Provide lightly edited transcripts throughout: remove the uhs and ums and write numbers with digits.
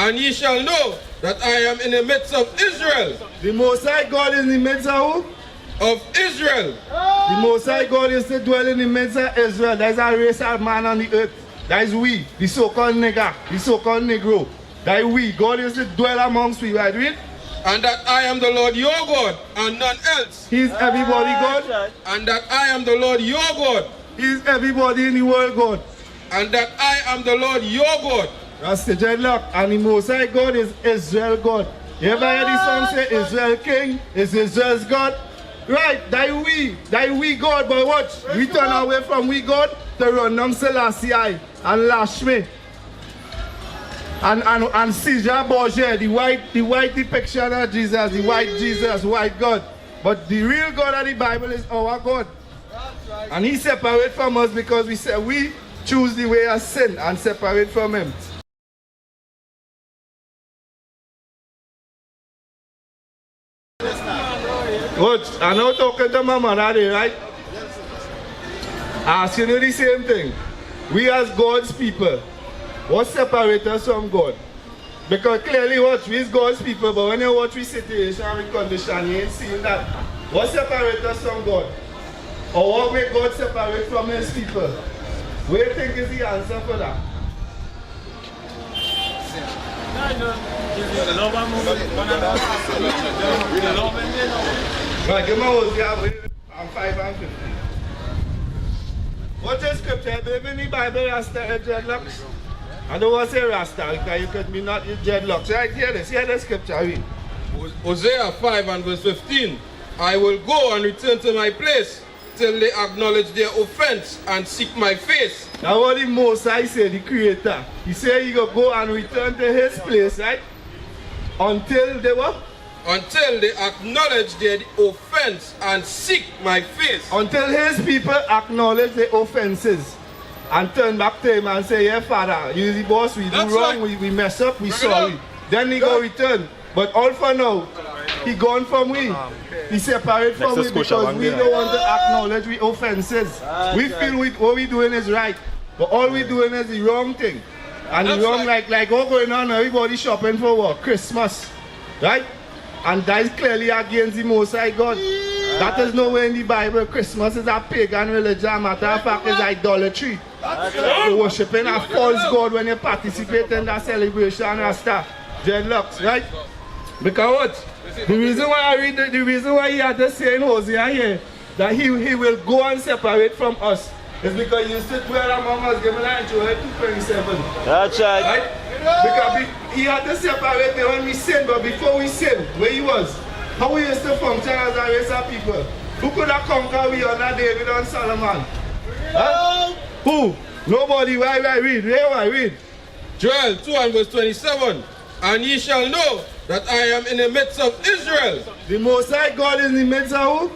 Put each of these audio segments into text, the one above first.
and ye shall know that I am in the midst of Israel. The Most High God is in the midst of who? Of Israel. The Most High God is to dwell in the midst of Israel. That is a race of man on the earth. That is we, the so-called nigger, the so-called negro. That is we. God is to dwell amongst we, right? Read. And that I am the Lord your God, and none else. He is everybody God. And that I am the Lord your God. He is everybody in the world God. And that I am the Lord your God. That's the dreadlock. And the Most High God is Israel God. You ever hear the song say Israel King is Israel's God? Right, that we God, but watch. We turn away from we God to run down Selassie and Lashmi. And Caesar Borgia, the white depiction of Jesus, the white Jesus, white God. But the real God of the Bible is our God. And he separates from us because we say we choose the way of sin and separate from him. Watch, I'm now talking to my mother there, right? Asking you the same thing. We as God's people, what separates us from God? Because clearly watch, we as God's people, but when you watch we situation and we condition, you ain't seeing that. What separates us from God? Or what way God separate from his people? What do you think is the answer for that? Right, give me Hosea, I'm 5 and 15. What's the scripture? I believe in the Bible, Rasta dreadlocks. I don't want to say Rasta because you could be not dreadlocks. Right, hear this, hear the scripture. Read. Hosea 5 and verse 15. I will go and return to my place till they acknowledge their offense and seek my face. Now what the Most High say, the Creator. He said he will go and return to his place, right? Until they what? Until they acknowledge their offense and seek my face. Until his people acknowledge their offenses and turn back to him and say, yeah, Father, you the boss, we do wrong, right. we mess up, we sorry. Then he go return. But all for now, he gone from we. He separate from we because we don't want to acknowledge we offenses. We feel what we doing is right, but all we doing is the wrong thing. And the wrong, like what going on, everybody shopping for what? Christmas, right? And that is clearly against the Most High God. That is nowhere in the Bible. Christmas is a pagan religion. Matter of fact, it's idolatry. You're worshipping a false God when you participate in that celebration and stuff. Dreadlocks, right? Because what? The reason why I read the reason why he had to say in Hosea here that he will go and separate from us is because he used to dwell among us, given like Joel 2:27. That's right. Because he had to separate me when we sin, but before we sin, where he was, how we used to function as a race of people. Who could have conquered we under David and Solomon? Huh? Who? Nobody. Why read? Why read? Joel 2 and verse 27. And ye shall know that I am in the midst of Israel. The Most High God is in the midst of who?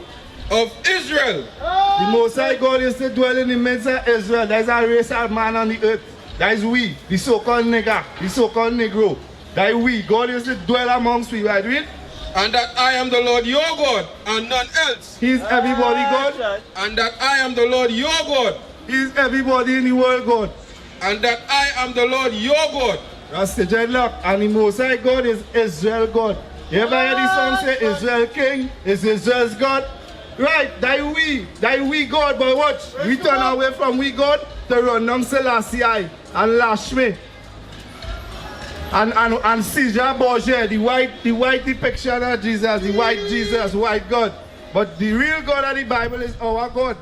Of Israel. The Most High God is to dwell in the midst of Israel. That is a race of man on the earth. That is we, the so-called nigger, the so-called negro. That is we. God is to dwell amongst we, right? Read. And that I am the Lord your God, and none else. He is everybody God. And that I am the Lord your God. He is everybody in the world God. And that I am the Lord your God. That's the dreadlock. And the Most High God is Israel God. You ever hear the song say Israel King is Israel's God? Right, that we God, but watch. We turn away from we God to run down Selassie and Lashmi. And Caesar Borgia, the white depiction of Jesus, the white Jesus, white God. But the real God of the Bible is our God.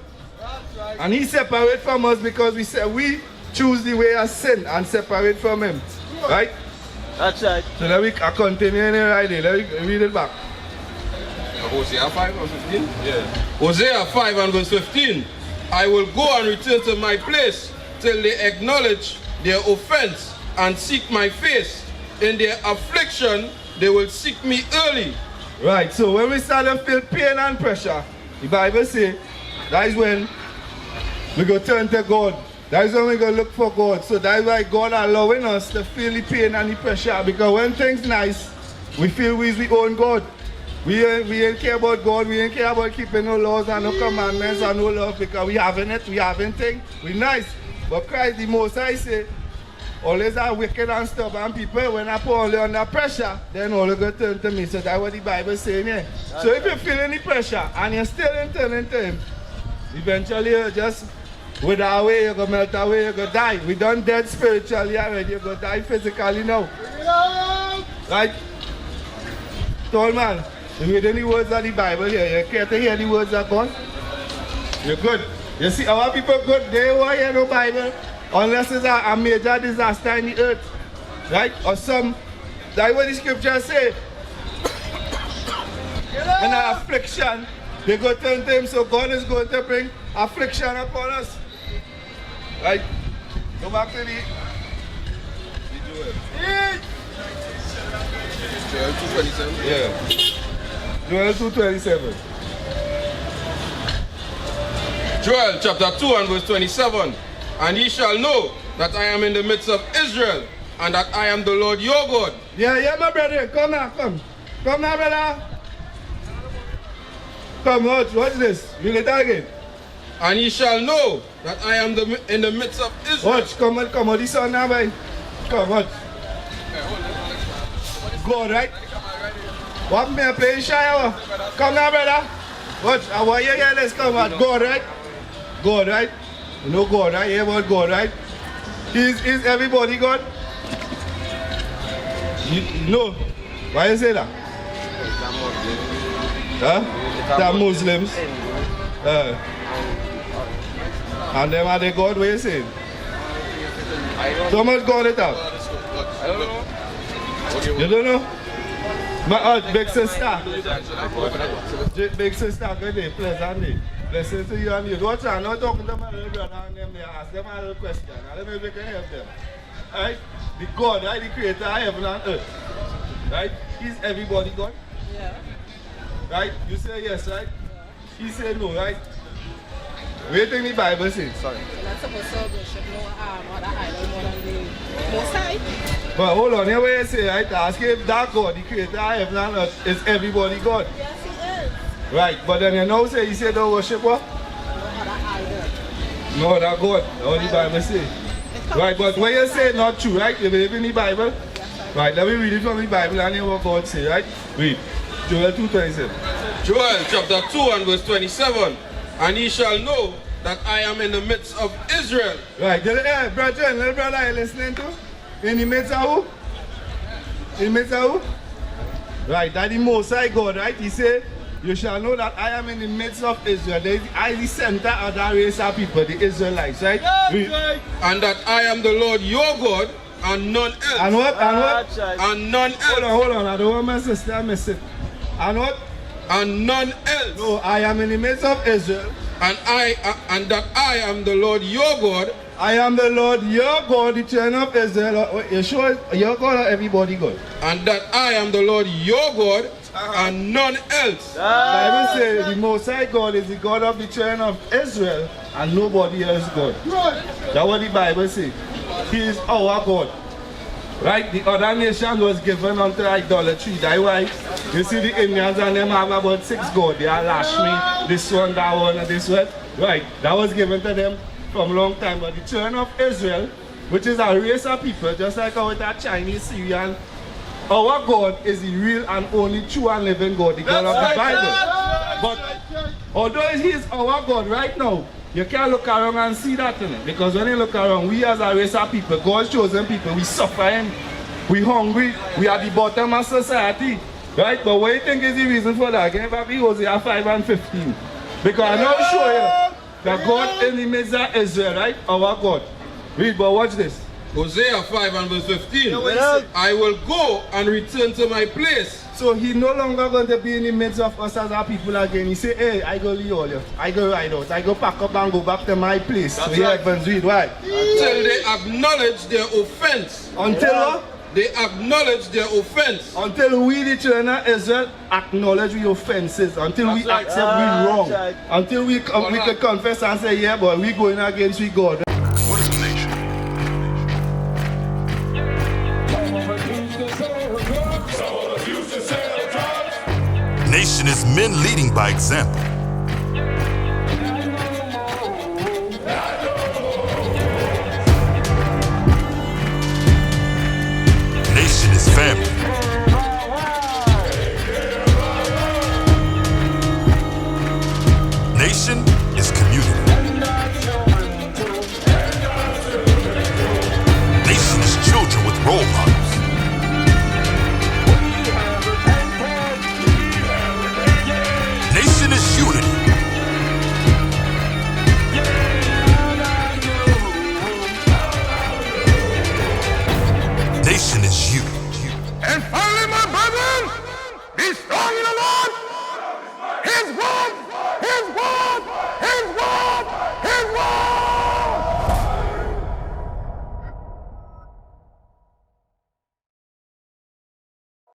And he separates from us because we say we choose the way of sin and separate from him. Right? That's right. So let me continue in here right there. Let me read it back. Hosea 5 and 15? Yeah. Hosea 5 and verse 15. I will go and return to my place till they acknowledge their offense and seek my face. In their affliction, they will seek me early. Right, so when we start to feel pain and pressure, the Bible says that is when we go turn to God. That is when we go look for God. So that's why God allowing us to feel the pain and the pressure. Because when things nice, we feel we own God. We ain't care about God, we ain't care about keeping no laws and no commandments and no love because we having it, we having things, we nice. But Christ the Most High say, always are wicked and stubborn people. When I put all you under pressure, then all you go turn to me. So that's what the Bible saying here. So if you feel any pressure and you're still in turning to him, eventually you just wither away, you go melt away, you go die. We done dead spiritually already, you go die physically now. Right? Tall man, you read any words of the Bible here? You care to hear the words of God? You're good. You see, our people good, they won't hear no Bible unless it's a major disaster in the earth. Right? Or some, that's what the scriptures say. And an affliction, they go turn to him, so God is going to bring affliction upon us. Right? Go back to the Joel 2:27. Yeah. Joel 2:27. Joel chapter 2 and verse 27. And ye shall know that I am in the midst of Israel, and that I am the Lord your God. Yeah, my brother. Come now, come. Come now, brother. Come, watch this. Read it again. And ye shall know that I am in the midst of Israel. Watch, come on, this one now, boy. Come, watch. God, right? What me playing shy? Come now, brother. Watch, I want you to hear this. Come on, God, right? God, right? You know God, right? You hear about God, right? Is everybody God? No. Why you say that? Huh? They're Muslims. And them are the God, what you saying? So much God it up. I don't know. You don't know? My big sister. Big sister, good day, pleasant day. Blessings to you and you. Watch out, I'm not talking to my little brother and them there. Ask them a little question. And let me make can help them. Right? The God, right? The creator of heaven and earth. Right? Is everybody God? Yeah. Right? You say yes, right? He said no, right? What do you think the Bible says? Sorry. You're not supposed to worship no other idol more than the Most High. But hold on, here what you say, right? Ask if that God, the creator of heaven and earth, is everybody God. Yes, he is. Right, but then you know say, you say don't worship what? No other idol. No other God. That's what the Bible say. Right, but when you say not true, right? You believe in the Bible? Yes, right, let me read it from the Bible and hear what God say, right? Read. Joel 2:27. Joel chapter 2 and verse 27. And ye shall know that I am in the midst of Israel. Right, brethren, little brother, are you listening to? In the midst of who? In the midst of who? Right, that the Most High God, right? He said, you shall know that I am in the midst of Israel. I am the center of that race of people, the Israelites, right? Yes, and that I am the Lord your God and none else. And what? And what? And none else. Hold on. I don't want my sister to miss it. And what? And none else. No, I am in the midst of Israel. And that I am the Lord your God. I am the Lord your God, the children of Israel. You sure your God or everybody God? And that I am the Lord your God and none else. The Bible says the Most High God is the God of the children of Israel and nobody else God. That's what the Bible says. He is our God. Right? The other nation was given unto idolatry. That's why you see the Indians and them have about 6 gods. They are Lashmi, this one, that one, and this one. Right? That was given to them from a long time. But the children of Israel, which is a race of people, just like our Chinese, Syrian, our God is the real and only true and living God, the God of the Bible. But although He is our God right now, you can't look around and see that in it. Because when you look around, we as a race of people, God's chosen people, we suffering, we hungry, we are the bottom of society. Right? But what do you think is the reason for that? Give me Hosea 5 and 15. Because I know show you that God in the midst of Israel, right? Our God. Read, but watch this. Hosea 5 and verse 15. I will go and return to my place. So He no longer going to be in the midst of us as our people again. He say, hey, I go leave all you. I go ride out. I go pack up and go back to my place. That's so right. Heavens read, why? Until they acknowledge their offense. Until what? They acknowledge their offense. Until we, the children of Israel, acknowledge we offenses. Until we accept we wrong. Until we can confess and say, yeah, but we going against we God. What is a nation? Nation is men leading by example. family. Nation is community. Nation is children with role models. Nation is unity. Nation is you. And finally, my brethren, be strong in the Lord. His word